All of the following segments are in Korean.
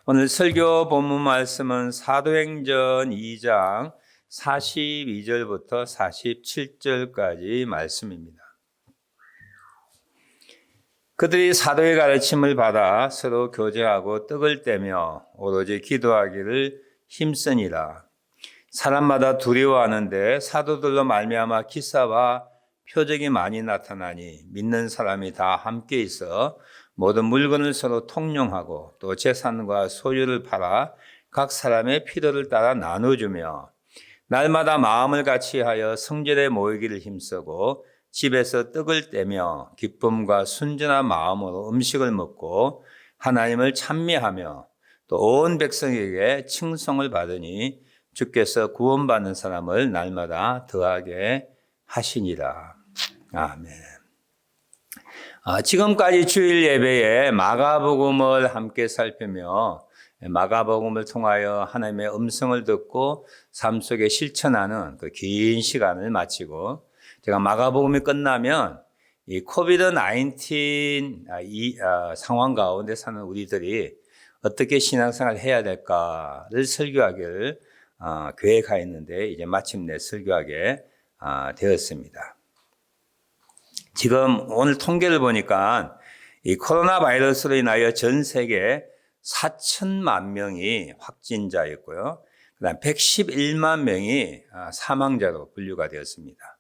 오늘 설교 본문 말씀은 사도행전 2장 42절부터 47절까지 말씀입니다. 그들이 사도의 가르침을 받아 서로 교제하고 떡을 떼며 오로지 기도하기를 힘쓰니라. 사람마다 두려워하는데 사도들로 말미암아 기사와 표적이 많이 나타나니 믿는 사람이 다 함께 있어 모든 물건을 서로 통용하고 또 재산과 소유를 팔아 각 사람의 필요를 따라 나눠주며 날마다 마음을 같이하여 성전에 모이기를 힘쓰고 집에서 떡을 떼며 기쁨과 순전한 마음으로 음식을 먹고 하나님을 찬미하며 또 온 백성에게 칭송을 받으니 주께서 구원받는 사람을 날마다 더하게 하시니라. 아멘. 지금까지 주일 예배에 마가복음을 함께 살피며 마가복음을 통하여 하나님의 음성을 듣고 삶 속에 실천하는 그 긴 시간을 마치고 제가 마가복음이 끝나면 이 코비드-19 상황 가운데 사는 우리들이 어떻게 신앙생활을 해야 될까를 설교하기를 계획하였는데 이제 마침내 설교하게 되었습니다. 지금 오늘 통계를 보니까 이 코로나 바이러스로 인하여 전 세계 4천만 명이 확진자였고요. 그다음 111만 명이 사망자로 분류가 되었습니다.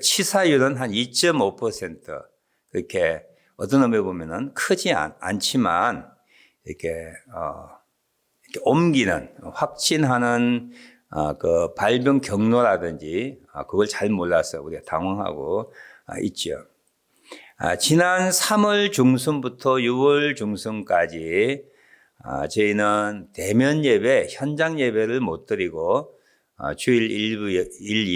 치사율은 한 2.5%. 그렇게 어떤 의미에 보면은 크지 않지만 이렇게 옮기는 확진하는 그 발병 경로라든지 그걸 잘 몰라서 우리가 당황하고 있죠. 지난 3월 중순부터 6월 중순까지 저희는 대면 예배, 현장 예배를 못 드리고 주일 1,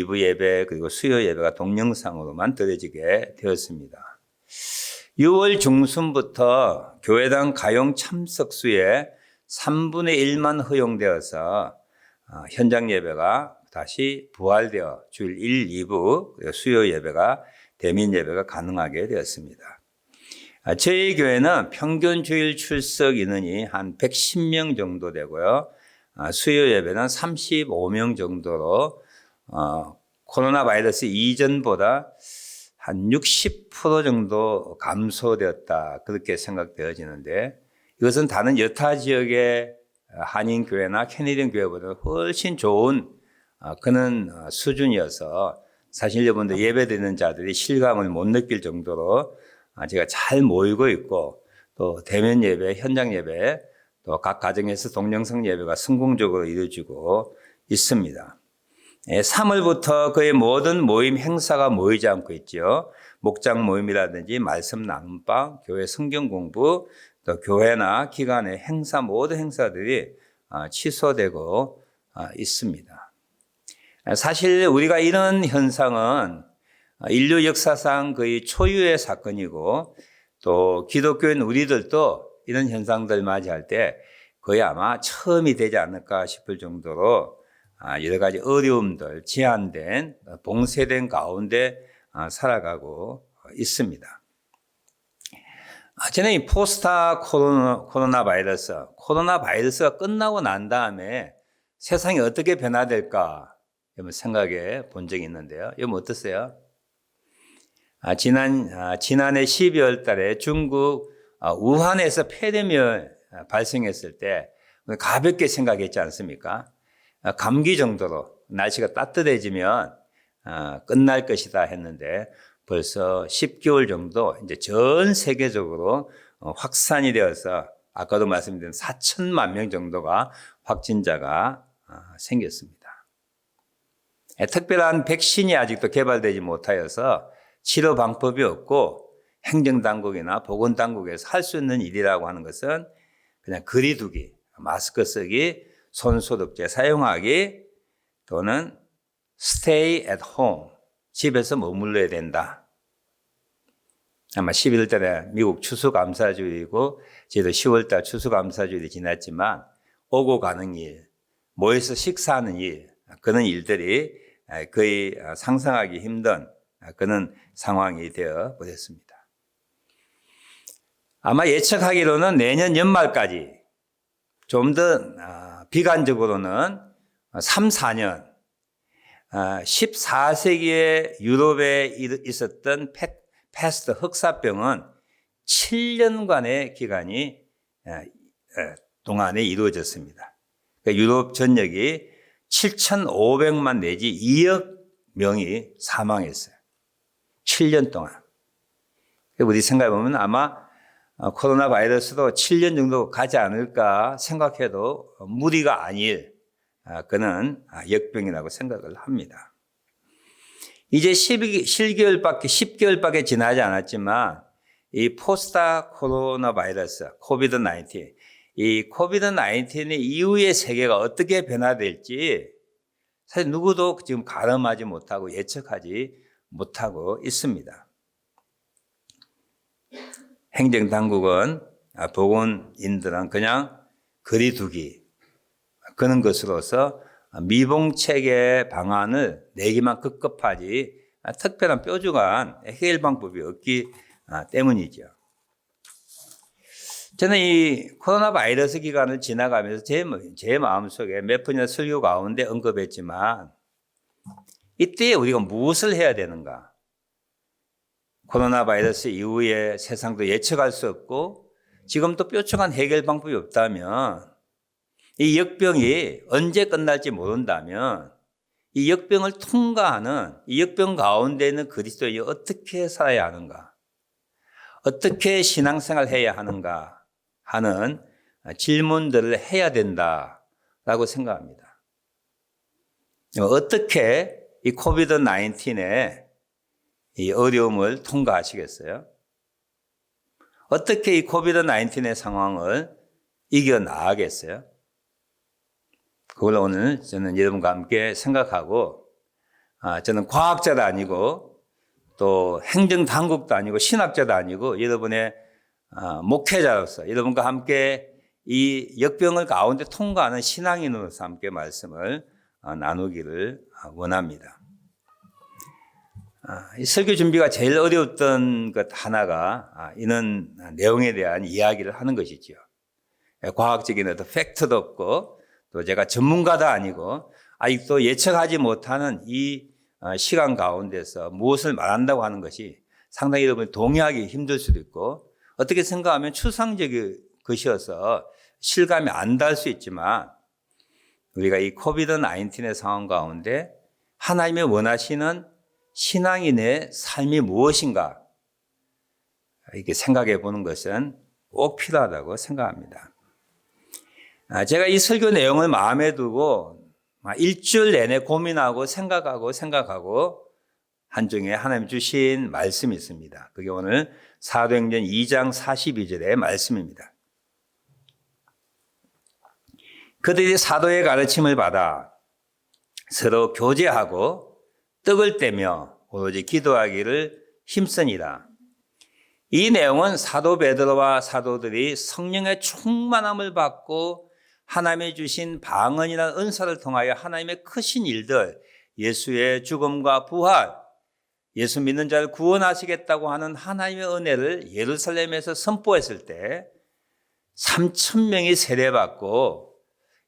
2부 예배 그리고 수요 예배가 동영상으로만 드려지게 되었습니다. 6월 중순부터 교회당 가용 참석 수의 3분의 1만 허용되어서 현장 예배가 다시 부활되어 주일 1, 2부 그리고 수요 예배가 대면 예배가 가능하게 되었습니다. 저희 교회는 평균 주일 출석 인원이 한 110명 정도 되고요. 수요 예배는 35명 정도로 코로나 바이러스 이전보다 한 60% 정도 감소되었다 그렇게 생각되어지는데 이것은 다른 여타 지역의 한인교회나 캐네디언 교회보다 훨씬 좋은 그런 수준이어서 사실 여러분들 예배드리는 자들이 실감을 못 느낄 정도로 제가 잘 모이고 있고 또 대면 예배, 현장 예배 또 각 가정에서 동영상 예배가 성공적으로 이루어지고 있습니다. 3월부터 거의 모든 모임 행사가 모이지 않고 있죠. 목장 모임이라든지 말씀 나눔방, 교회 성경 공부, 또 교회나 기관의 행사 모든 행사들이 취소되고 있습니다. 사실 우리가 이런 현상은 인류 역사상 거의 초유의 사건이고 또 기독교인 우리들도 이런 현상들 맞이할 때 거의 아마 처음이 되지 않을까 싶을 정도로 여러 가지 어려움들, 제한된, 봉쇄된 가운데 살아가고 있습니다. 저는 이 포스타 코로나 바이러스가 끝나고 난 다음에 세상이 어떻게 변화될까 생각해 본 적이 있는데요. 여러분 어떠세요? 지난해 12월 달에 중국 우한에서 폐렴이 발생했을 때 가볍게 생각했지 않습니까? 감기 정도로 날씨가 따뜻해지면 끝날 것이다 했는데 벌써 10개월 정도 이제 전 세계적으로 확산이 되어서 아까도 말씀드린 4천만 명 정도가 확진자가 생겼습니다. 특별한 백신이 아직도 개발되지 못하여서 치료 방법이 없고 행정당국이나 보건당국에서 할 수 있는 일이라고 하는 것은 그냥 거리두기, 마스크 쓰기, 손소독제 사용하기 또는 stay at home, 집에서 머물러야 된다. 아마 11월 달에 미국 추수감사주일이고 저희도 10월 달 추수감사주일이 지났지만 오고 가는 일, 모여서 식사하는 일, 그런 일들이 거의 상상하기 힘든 그런 상황이 되어 버렸습니다. 아마 예측하기로는 내년 연말까지 좀 더 비관적으로는 3, 4년 14세기에 유럽에 있었던 패스트 흑사병은 7년간의 기간이 동안에 이루어졌습니다. 그러니까 유럽 전역이 7,500만 내지 2억 명이 사망했어요. 7년 동안. 우리 생각해보면 아마 코로나 바이러스도 7년 정도 가지 않을까 생각해도 무리가 아닐 그는 역병이라고 생각을 합니다. 이제 10개월밖에 지나지 않았지만 이 포스트 코로나 바이러스, 코비드-19, 이 코비드-19 이후의 세계가 어떻게 변화될지 사실 누구도 지금 가늠하지 못하고 예측하지 못하고 있습니다. 행정당국은 보건인들은 그냥 거리두기 그런 것으로서 미봉책의 방안을 내기만 급급하지 특별한 뾰족한 해결 방법이 없기 때문이죠. 저는 이 코로나 바이러스 기간을 지나가면서 제 마음속에 몇 번이나 설교 가운데 언급했지만 이때 우리가 무엇을 해야 되는가? 코로나 바이러스 이후에 세상도 예측할 수 없고 지금도 뾰족한 해결 방법이 없다면 이 역병이 언제 끝날지 모른다면 이 역병을 통과하는 이 역병 가운데 있는 그리스도인이 어떻게 살아야 하는가? 어떻게 신앙생활 해야 하는가? 하는 질문들을 해야 된다라고 생각합니다. 어떻게 이 코비드-19의 이 어려움을 통과하시겠어요? 어떻게 이 코비드-19의 상황을 이겨나가겠어요? 그걸 오늘 저는 여러분과 함께 생각하고, 저는 과학자도 아니고 또 행정당국도 아니고 신학자도 아니고 여러분의 목회자로서 여러분과 함께 이 역병을 가운데 통과하는 신앙인으로서 함께 말씀을 나누기를 원합니다. 이 설교 준비가 제일 어려웠던 것 하나가 이런 내용에 대한 이야기를 하는 것이죠. 과학적인 어떤 팩트도 없고 또 제가 전문가도 아니고 아직도 예측하지 못하는 이 시간 가운데서 무엇을 말한다고 하는 것이 상당히 여러분이 동의하기 힘들 수도 있고 어떻게 생각하면 추상적인 것이어서 실감이 안 닿을 수 있지만 우리가 이 코비드-19의 상황 가운데 하나님의 원하시는 신앙인의 삶이 무엇인가 이렇게 생각해 보는 것은 꼭 필요하다고 생각합니다. 제가 이 설교 내용을 마음에 두고 일주일 내내 고민하고 생각하고 한중에 하나님 주신 말씀이 있습니다. 그게 오늘 사도행전 2장 42절의 말씀입니다. 그들이 사도의 가르침을 받아 서로 교제하고 떡을 떼며 오로지 기도하기를 힘쓰니라. 이 내용은 사도 베드로와 사도들이 성령의 충만함을 받고 하나님이 주신 방언이라는 은사를 통하여 하나님의 크신 일들, 예수의 죽음과 부활, 예수 믿는 자를 구원하시겠다고 하는 하나님의 은혜를 예루살렘에서 선포했을 때 3,000명이 세례받고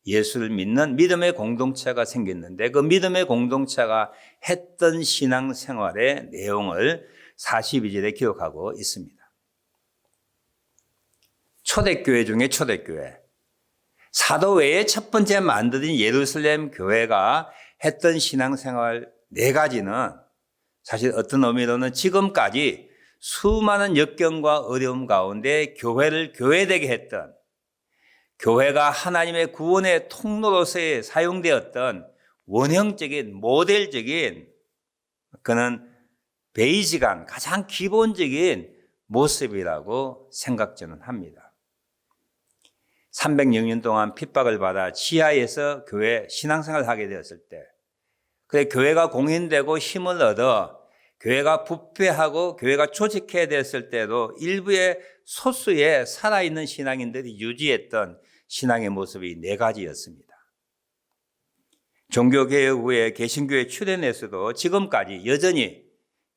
예수를 믿는 믿음의 공동체가 생겼는데 그 믿음의 공동체가 했던 신앙생활의 내용을 42절에 기록하고 있습니다. 초대교회 중에 초대교회. 사도 외에 첫 번째 만들어진 예루살렘 교회가 했던 신앙생활 네 가지는 사실 어떤 의미로는 지금까지 수많은 역경과 어려움 가운데 교회를 교회되게 했던 교회가 하나님의 구원의 통로로서 사용되었던 원형적인 모델적인 그는 베이직한 가장 기본적인 모습이라고 생각 저는 합니다. 300년 동안 핍박을 받아 지하에서 교회 신앙생활을 하게 되었을 때 그래 교회가 공인되고 힘을 얻어 교회가 부패하고 교회가 조직해야 됐을 때도 일부의 소수의 살아있는 신앙인들이 유지했던 신앙의 모습이 네 가지였습니다. 종교개혁 후에 개신교에 출현해서도 지금까지 여전히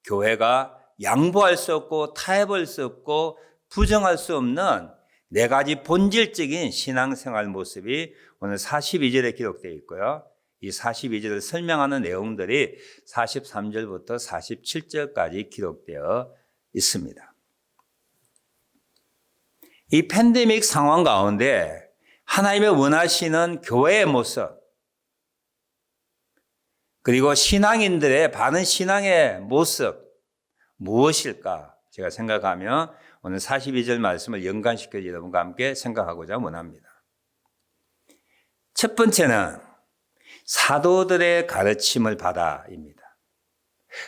교회가 양보할 수 없고 타협할 수 없고 부정할 수 없는 네 가지 본질적인 신앙생활 모습이 오늘 42절에 기록되어 있고요. 이 42절을 설명하는 내용들이 43절부터 47절까지 기록되어 있습니다. 이 팬데믹 상황 가운데 하나님의 원하시는 교회의 모습, 그리고 신앙인들의 바른 신앙의 모습 무엇일까? 제가 생각하면 오늘 42절 말씀을 연관시켜 여러분과 함께 생각하고자 원합니다. 첫 번째는 사도들의 가르침을 받아입니다.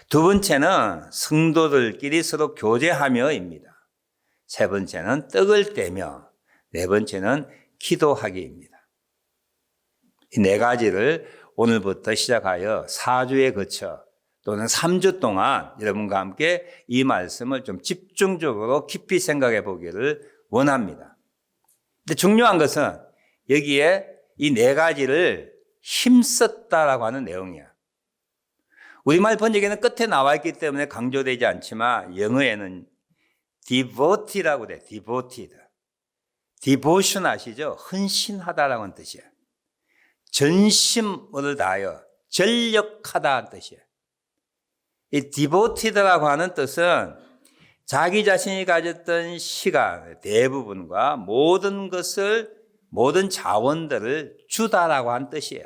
두 번째는 성도들끼리 서로 교제하며입니다. 세 번째는 떡을 떼며, 네 번째는 기도하기입니다. 이 네 가지를 오늘부터 시작하여 4주에 거쳐 또는 3주 동안 여러분과 함께 이 말씀을 좀 집중적으로 깊이 생각해 보기를 원합니다. 근데 중요한 것은 여기에 이 네 가지를 힘썼다라고 하는 내용이야. 우리말 번역에는 끝에 나와 있기 때문에 강조되지 않지만 영어에는 devote라고 돼. devoted. devotion 아시죠? 헌신하다라고 하는 뜻이에요. 전심을 다하여 전력하다는 뜻이에요. 이 devoted라고 하는 뜻은 자기 자신이 가졌던 시간 대부분과 모든 것을, 모든 자원들을 주다라고 하는 뜻이에요.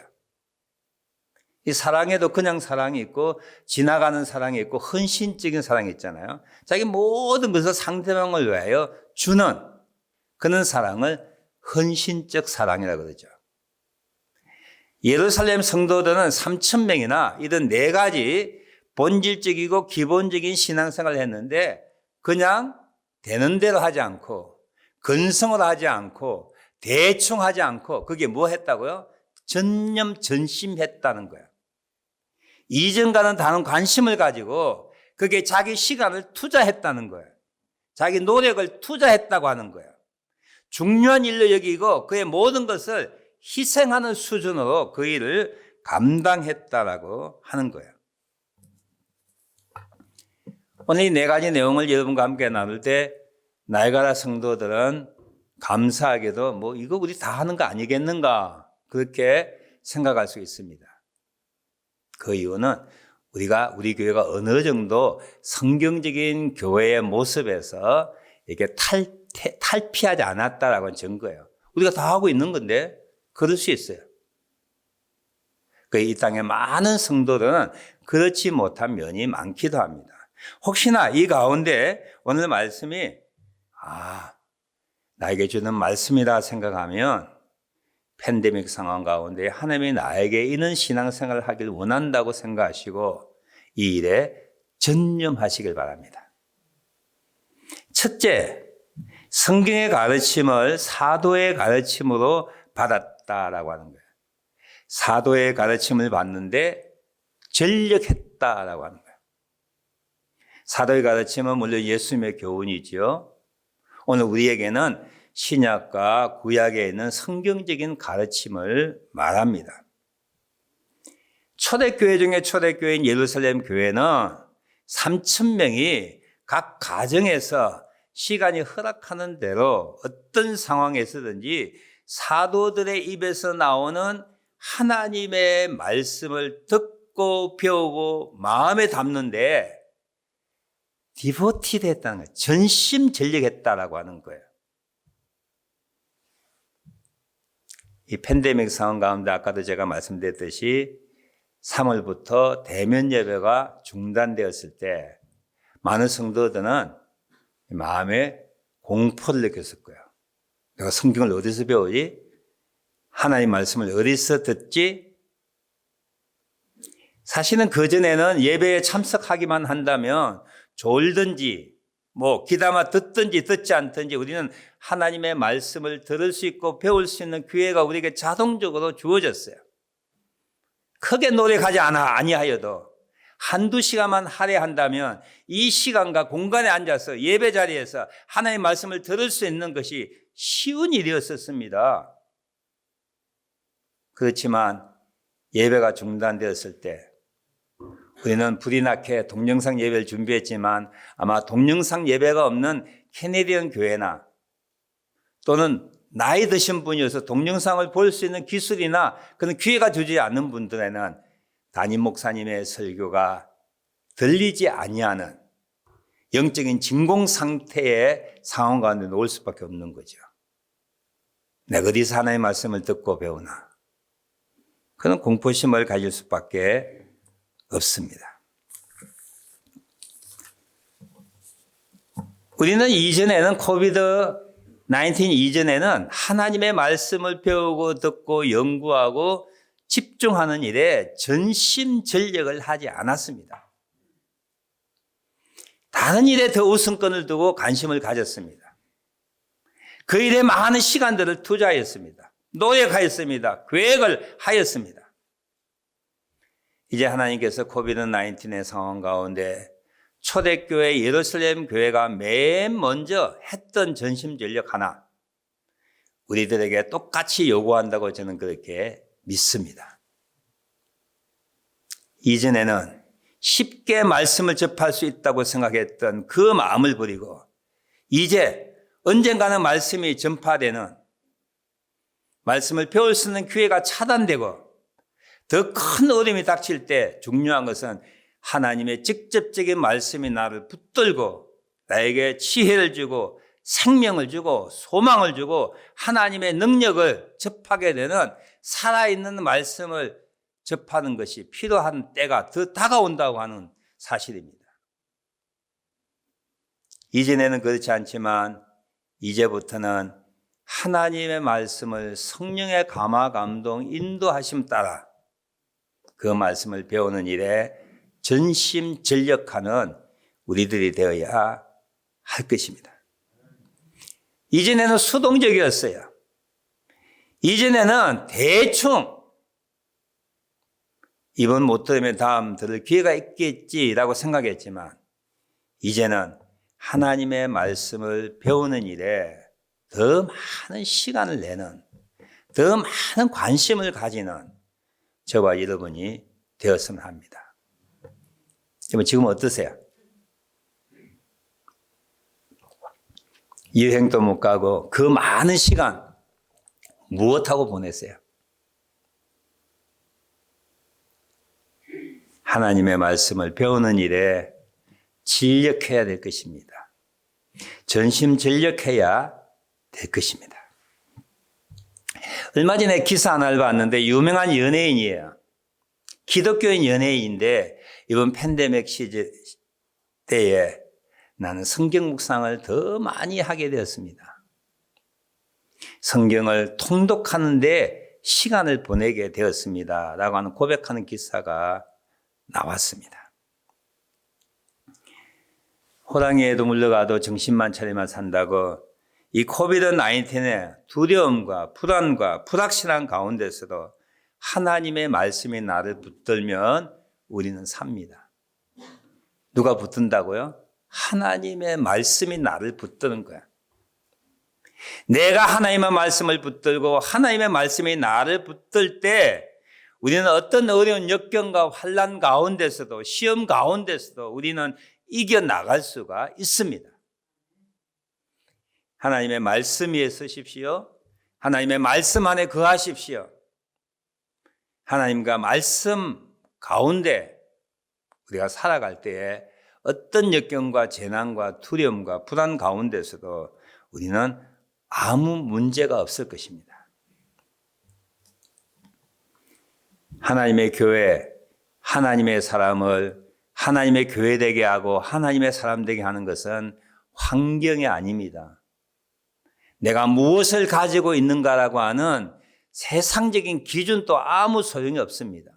이 사랑에도 그냥 사랑이 있고 지나가는 사랑이 있고 헌신적인 사랑이 있잖아요. 자기 모든 것을 상대방을 위하여 주는 그런 사랑을 헌신적 사랑이라고 그러죠. 예루살렘 성도들은 3,000명이나 이런 네 가지 본질적이고 기본적인 신앙생활을 했는데 그냥 되는 대로 하지 않고 근성을 하지 않고 대충 하지 않고 그게 뭐 했다고요? 전념전심했다는 거예요. 이전과는 다른 관심을 가지고 그게 자기 시간을 투자했다는 거예요. 자기 노력을 투자했다고 하는 거예요. 중요한 일로 여기고 그의 모든 것을 희생하는 수준으로 그 일을 감당했다라고 하는 거예요. 오늘 이 네 가지 내용을 여러분과 함께 나눌 때 나이가라 성도들은 감사하게도 뭐 이거 우리 다 하는 거 아니겠는가 그렇게 생각할 수 있습니다. 그 이유는 우리 교회가 어느 정도 성경적인 교회의 모습에서 이렇게 탈피하지 않았다라고 하는 증거예요. 우리가 다 하고 있는 건데 그럴 수 있어요. 이 땅의 많은 성도들은 그렇지 못한 면이 많기도 합니다. 혹시나 이 가운데 오늘 말씀이 나에게 주는 말씀이라 생각하면 팬데믹 상황 가운데 하나님이 나에게 이런 신앙생활을 하길 원한다고 생각하시고 이 일에 전념하시길 바랍니다. 첫째, 성경의 가르침을 사도의 가르침으로 받았다라고 하는 거예요. 사도의 가르침을 받는데 전력했다라고 하는 거예요. 사도의 가르침은 물론 예수님의 교훈이지요. 오늘 우리에게는 신약과 구약에 있는 성경적인 가르침을 말합니다. 초대교회 중에 초대교회인 예루살렘 교회는 3,000명이 각 가정에서 시간이 허락하는 대로 어떤 상황에서든지 사도들의 입에서 나오는 하나님의 말씀을 듣고 배우고 마음에 담는데 디보티드 했다는 거예요. 전심전력했다라고 하는 거예요. 이 팬데믹 상황 가운데 아까도 제가 말씀드렸듯이 3월부터 대면 예배가 중단되었을 때 많은 성도들은 마음에 공포를 느꼈을 거예요. 내가 성경을 어디서 배우지? 하나님 말씀을 어디서 듣지? 사실은 그전에는 예배에 참석하기만 한다면 졸든지 귀담아 듣든지 듣지 않든지 우리는 하나님의 말씀을 들을 수 있고 배울 수 있는 기회가 우리에게 자동적으로 주어졌어요. 크게 노력하지 아니하여도 한두 시간만 할애한다면 이 시간과 공간에 앉아서 예배 자리에서 하나님의 말씀을 들을 수 있는 것이 쉬운 일이었었습니다. 그렇지만 예배가 중단되었을 때 우리는 불이 나게 동영상 예배를 준비했지만 아마 동영상 예배가 없는 캐네디언 교회나 또는 나이 드신 분이어서 동영상을 볼 수 있는 기술이나 그런 기회가 주지 않는 분들에는 담임 목사님의 설교가 들리지 아니하는 영적인 진공 상태의 상황 가운데 놓을 수밖에 없는 거죠. 내가 어디서 하나님의 말씀을 듣고 배우나. 그런 공포심을 가질 수밖에 없습니다. 우리는 이전에는 코비드-19 이전에는 하나님의 말씀을 배우고 듣고 연구하고 집중하는 일에 전심전력을 하지 않았습니다. 다른 일에 더 우선권을 두고 관심을 가졌습니다. 그 일에 많은 시간들을 투자했습니다. 노력하였습니다. 계획을 하였습니다. 이제 하나님께서 코비드-19의 상황 가운데 초대교회 예루살렘 교회가 맨 먼저 했던 전심전력 하나 우리들에게 똑같이 요구한다고 저는 그렇게 믿습니다. 이전에는 쉽게 말씀을 접할 수 있다고 생각했던 그 마음을 버리고 이제 언젠가는 말씀이 전파되는 말씀을 배울 수 있는 기회가 차단되고 더 큰 어려움이 닥칠 때 중요한 것은 하나님의 직접적인 말씀이 나를 붙들고 나에게 지혜를 주고 생명을 주고 소망을 주고 하나님의 능력을 접하게 되는 살아있는 말씀을 접하는 것이 필요한 때가 더 다가온다고 하는 사실입니다. 이전에는 그렇지 않지만 이제부터는 하나님의 말씀을 성령의 감화 감동 인도하심 따라 그 말씀을 배우는 일에 전심전력하는 우리들이 되어야 할 것입니다. 이전에는 수동적이었어요. 이전에는 대충 이번 못 들으면 다음 들을 기회가 있겠지라고 생각했지만 이제는 하나님의 말씀을 배우는 일에 더 많은 시간을 내는 더 많은 관심을 가지는 저와 여러분이 되었으면 합니다. 지금 어떠세요? 여행도 못 가고 그 많은 시간 무엇하고 보냈어요? 하나님의 말씀을 배우는 일에 진력해야 될 것입니다. 전심전력해야 될 것입니다. 얼마 전에 기사 하나를 봤는데 유명한 연예인이에요. 기독교인 연예인인데 이번 팬데믹 시즌 때에 나는 성경 묵상을 더 많이 하게 되었습니다. 성경을 통독하는데 시간을 보내게 되었습니다. 라고 하는 고백하는 기사가 나왔습니다. 호랑이에도 물려가도 정신만 차리면 산다고 이 코비드-19의 두려움과 불안과 불확실한 가운데서도 하나님의 말씀이 나를 붙들면 우리는 삽니다. 누가 붙든다고요? 하나님의 말씀이 나를 붙드는 거야. 내가 하나님의 말씀을 붙들고 하나님의 말씀이 나를 붙들 때 우리는 어떤 어려운 역경과 환난 가운데서도 시험 가운데서도 우리는 이겨나갈 수가 있습니다. 하나님의 말씀 위에 서십시오. 하나님의 말씀 안에 거하십시오. 하나님과 말씀 가운데 우리가 살아갈 때에 어떤 역경과 재난과 두려움과 불안 가운데서도 우리는 아무 문제가 없을 것입니다. 하나님의 교회, 하나님의 사람을 하나님의 교회 되게 하고 하나님의 사람 되게 하는 것은 환경이 아닙니다. 내가 무엇을 가지고 있는가라고 하는 세상적인 기준도 아무 소용이 없습니다.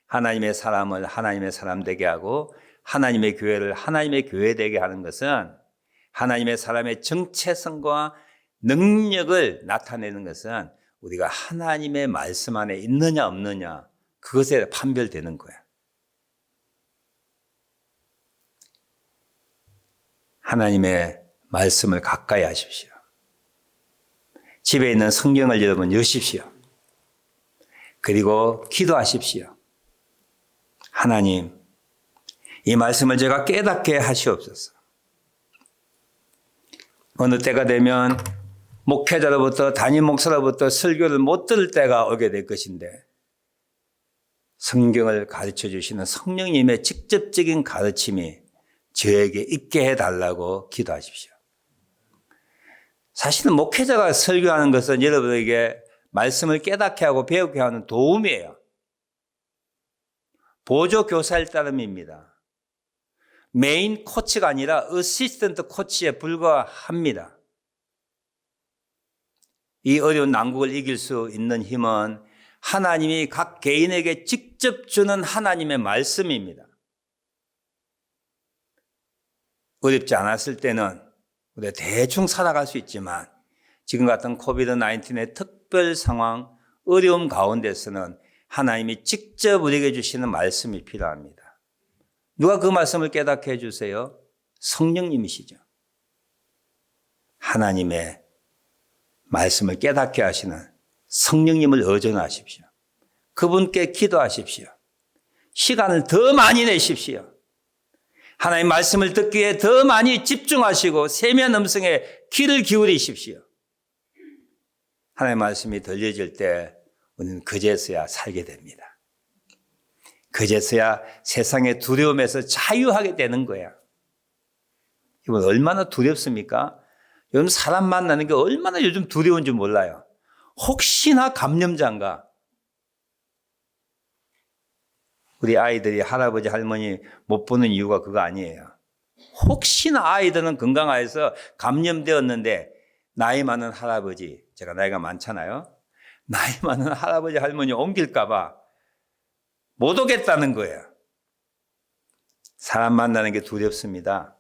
하나님의 사람을 하나님의 사람 되게 하고 하나님의 교회를 하나님의 교회 되게 하는 것은 하나님의 사람의 정체성과 능력을 나타내는 것은 우리가 하나님의 말씀 안에 있느냐 없느냐 그것에 판별되는 거야. 하나님의 말씀을 가까이 하십시오. 집에 있는 성경을 여러분 여십시오. 그리고 기도하십시오. 하나님, 이 말씀을 제가 깨닫게 하시옵소서. 어느 때가 되면 목회자로부터 담임 목사로부터 설교를 못 들을 때가 오게 될 것인데 성경을 가르쳐 주시는 성령님의 직접적인 가르침이 저에게 있게 해달라고 기도하십시오. 사실은 목회자가 설교하는 것은 여러분에게 말씀을 깨닫게 하고 배우게 하는 도움이에요. 보조 교사일 따름입니다. 메인 코치가 아니라 어시스턴트 코치에 불과합니다. 이 어려운 난국을 이길 수 있는 힘은 하나님이 각 개인에게 직접 주는 하나님의 말씀입니다. 어렵지 않았을 때는 우리가 대충 살아갈 수 있지만 지금 같은 코비드-19의 특별 상황, 어려움 가운데서는 하나님이 직접 우리에게 주시는 말씀이 필요합니다. 누가 그 말씀을 깨닫게 해주세요? 성령님이시죠. 하나님의 말씀을 깨닫게 하시는 성령님을 의존하십시오. 그분께 기도하십시오. 시간을 더 많이 내십시오. 하나님의 말씀을 듣기에 더 많이 집중하시고 세미한 음성에 귀를 기울이십시오. 하나님의 말씀이 들려질 때 우리는 그제서야 살게 됩니다. 그제서야 세상의 두려움에서 자유하게 되는 거야. 이건 얼마나 두렵습니까? 요즘 사람 만나는 게 얼마나 요즘 두려운지 몰라요. 혹시나 감염자인가? 우리 아이들이 할아버지 할머니 못 보는 이유가 그거 아니에요. 혹시나 아이들은 건강해서 감염되었는데 나이 많은 할아버지, 제가 나이가 많잖아요. 나이 많은 할아버지 할머니 옮길까 봐 못 오겠다는 거예요. 사람 만나는 게 두렵습니다.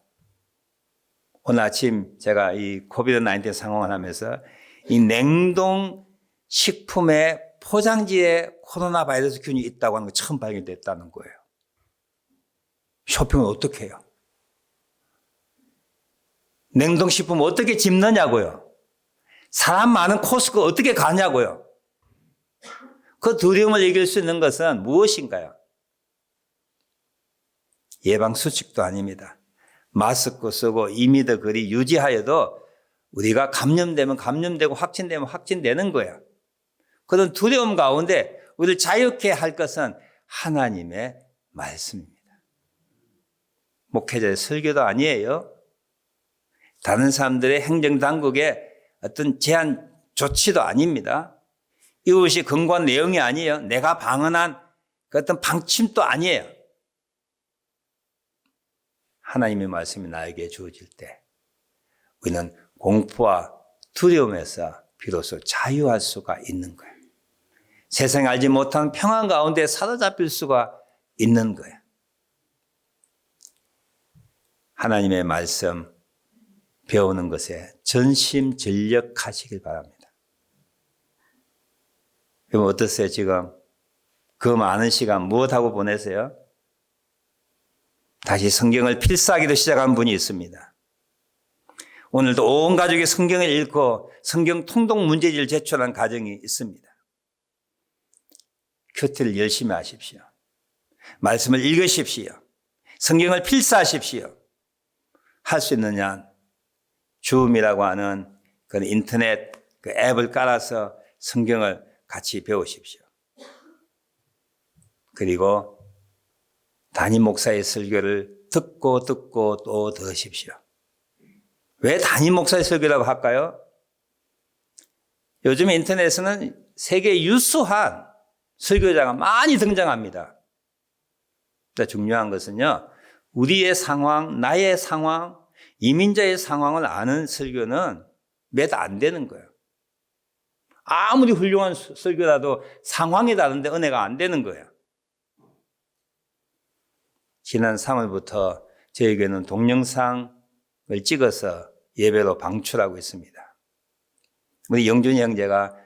오늘 아침 제가 이 코비드-19 상황을 하면서 이 냉동 식품의 포장지에 코로나 바이러스 균이 있다고 하는 거 처음 발견됐다는 거예요. 쇼핑은 어떻게 해요? 냉동식품 어떻게 집느냐고요? 사람 많은 코스코 어떻게 가냐고요? 그 두려움을 이길 수 있는 것은 무엇인가요? 예방수칙도 아닙니다. 마스크 쓰고 2m 거리 유지하여도 우리가 감염되면 감염되고 확진되면 확진되는 거야. 그런 두려움 가운데 우리를 자유케 할 것은 하나님의 말씀입니다. 목회자의 설교도 아니에요. 다른 사람들의 행정당국의 어떤 제한 조치도 아닙니다. 이것이 근거한 내용이 아니에요. 내가 방언한 그 어떤 방침도 아니에요. 하나님의 말씀이 나에게 주어질 때 우리는 공포와 두려움에서 비로소 자유할 수가 있는 거예요. 세상에 알지 못한 평안 가운데 사로잡힐 수가 있는 거예요. 하나님의 말씀 배우는 것에 전심전력하시길 바랍니다. 여러분 어떠세요? 지금 그 많은 시간 무엇하고 보내세요? 다시 성경을 필사하기도 시작한 분이 있습니다. 오늘도 온 가족이 성경을 읽고 성경 통독 문제지를 제출한 가정이 있습니다. 큐티를 열심히 하십시오. 말씀을 읽으십시오. 성경을 필사하십시오. 할 수 있는 한 줌이라고 하는 그 인터넷 그 앱을 깔아서 성경을 같이 배우십시오. 그리고 담임 목사의 설교를 듣고 또 들으십시오. 왜 담임 목사의 설교라고 할까요? 요즘 인터넷에는 세계 유수한 설교자가 많이 등장합니다. 그런데 중요한 것은요, 우리의 상황, 나의 상황, 이민자의 상황을 아는 설교는 몇 안 되는 거예요. 아무리 훌륭한 설교라도 상황이 다른데 은혜가 안 되는 거예요. 지난 3월부터 저에게는 동영상을 찍어서 예배로 방출하고 있습니다. 우리 영준이 형제가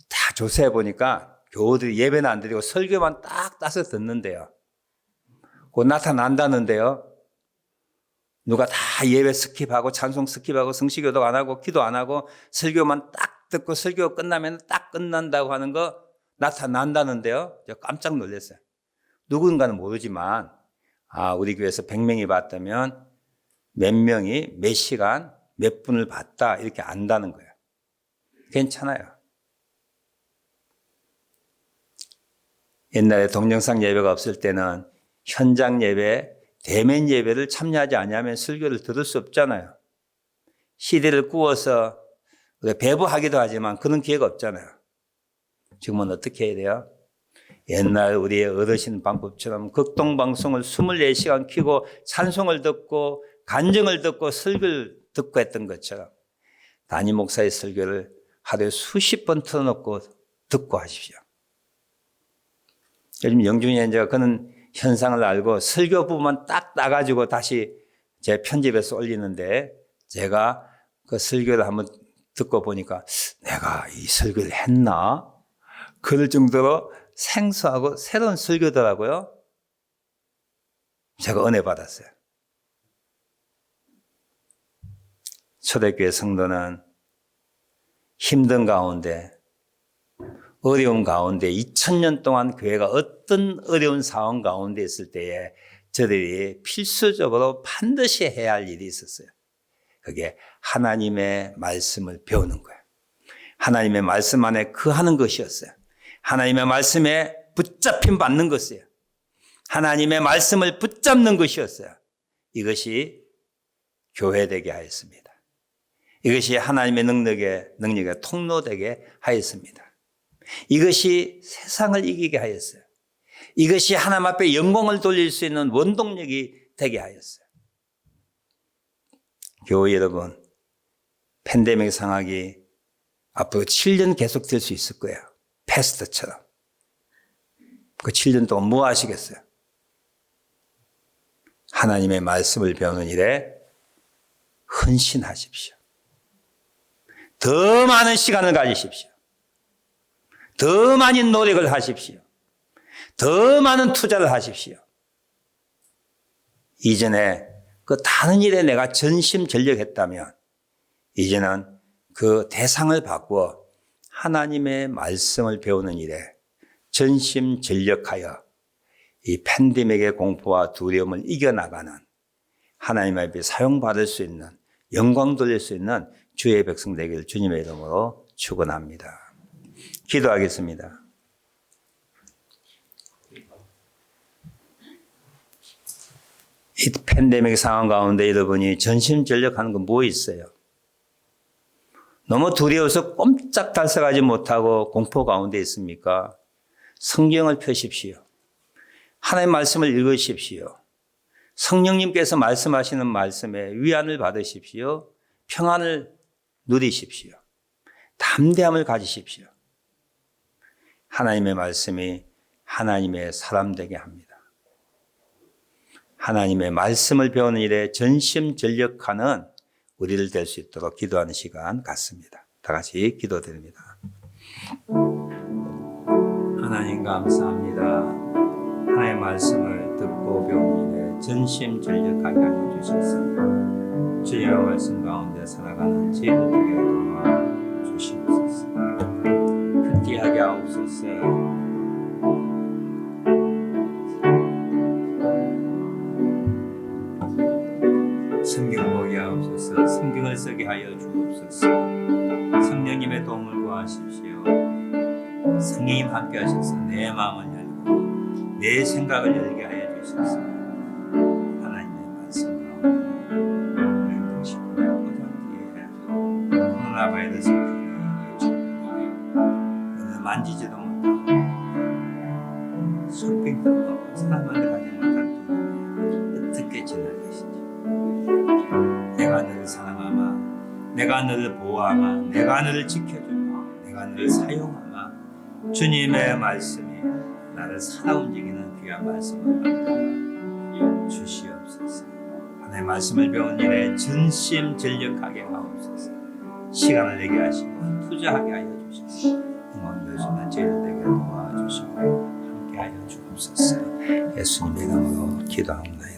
다 조사해 보니까 교우들이 예배는 안 드리고 설교만 딱 따서 듣는데요. 곧 나타난다는데요. 누가 다 예배 스킵하고 찬송 스킵하고 성시교도 안 하고 기도 안 하고 설교만 딱 듣고 설교 끝나면 딱 끝난다고 하는 거 나타난다는데요. 제가 깜짝 놀랐어요. 누군가는 모르지만 우리 교회에서 100명이 봤다면 몇 명이 몇 시간 몇 분을 봤다 이렇게 안다는 거예요. 괜찮아요. 옛날에 동영상 예배가 없을 때는 현장 예배, 대면 예배를 참여하지 않으면 설교를 들을 수 없잖아요. CD를 구워서 배부하기도 하지만 그런 기회가 없잖아요. 지금은 어떻게 해야 돼요? 옛날 우리의 어르신 방법처럼 극동방송을 24시간 켜고 찬송을 듣고 간증을 듣고 설교를 듣고 했던 것처럼 담임 목사의 설교를 하루에 수십 번 틀어놓고 듣고 하십시오. 요즘 영중이 현재가 그런 현상을 알고 설교 부분만 딱 따가지고 다시 제 편집해서 올리는데 제가 그 설교를 한번 듣고 보니까 내가 이 설교를 했나? 그럴 정도로 생소하고 새로운 설교더라고요. 제가 은혜 받았어요. 초대교회 성도는 힘든 가운데, 어려운 가운데 2000년 동안 교회가 어떤 어려운 상황 가운데 있을 때에 저들이 필수적으로 반드시 해야 할 일이 있었어요. 그게 하나님의 말씀을 배우는 거예요. 하나님의 말씀 안에 거하는 것이었어요. 하나님의 말씀에 붙잡힘 받는 것이에요. 하나님의 말씀을 붙잡는 것이었어요. 이것이 교회되게 하였습니다. 이것이 하나님의 능력의 통로되게 하였습니다. 이것이 세상을 이기게 하였어요. 이것이 하나님 앞에 영광을 돌릴 수 있는 원동력이 되게 하였어요. 교회 여러분, 팬데믹 상황이 앞으로 7년 계속될 수 있을 거예요. 패스트처럼. 그 7년 동안 뭐 하시겠어요? 하나님의 말씀을 배우는 일에 헌신하십시오. 더 많은 시간을 가지십시오. 더 많은 노력을 하십시오. 더 많은 투자를 하십시오. 이전에 그 다른 일에 내가 전심전력했다면 이제는 그 대상을 바꾸어 하나님의 말씀을 배우는 일에 전심전력하여 이 팬데믹의 공포와 두려움을 이겨나가는 하나님 앞에 사용받을 수 있는 영광 돌릴 수 있는 주의 백성 되기를 주님의 이름으로 축원합니다. 기도하겠습니다. 이 팬데믹 상황 가운데 여러분이 전심전력하는 건 뭐 있어요? 너무 두려워서 꼼짝 달싹하지 못하고 공포 가운데 있습니까? 성경을 펴십시오. 하나님의 말씀을 읽으십시오. 성령님께서 말씀하시는 말씀에 위안을 받으십시오. 평안을 누리십시오. 담대함을 가지십시오. 하나님의 말씀이 하나님의 사람 되게 합니다. 하나님의 말씀을 배우는 일에 전심전력하는 우리를 될 수 있도록 기도하는 시간 갖습니다. 다 같이 기도드립니다. 하나님 감사합니다. 하나님의 말씀을 듣고 배우는 일에 전심전력하게 하여 주셔서 주의 말씀 가운데 살아가는 저희들 되게 도와주시옵소서. 큰티하게 하옵소서. 성경 보게 하옵소서. 성경을 쓰게 하여 주옵소서. 성령님의 도움을 구하십시오. 성령님 함께 하셔서 내 마음을 열고 내 생각을 열게 하여 주소서. 하나님의 말씀 가운데 행동식구의 포장 뒤에 코로나 바이러스 오늘 만지지도 못하고 쇼핑도 못하고 사람한테 가지 못한 두려움이 어떻게 지날 것인지 내가 너를 사랑하마, 내가 너를 보호하마, 내가 너를 지켜주마, 내가 너를 사용하마. 주님의 말씀이 나를 살아 움직이는 귀한 말씀을 만들어 주시옵소서. 하나님의 말씀을 배운 일에 전심전력하게 하옵소서. 시간을 내게 하시고 투자하게 하여 주셔서 응원 되시는 저희들 되게 도와주시고 함께 하여 주옵소서. 예수님의 이름으로 기도합니다.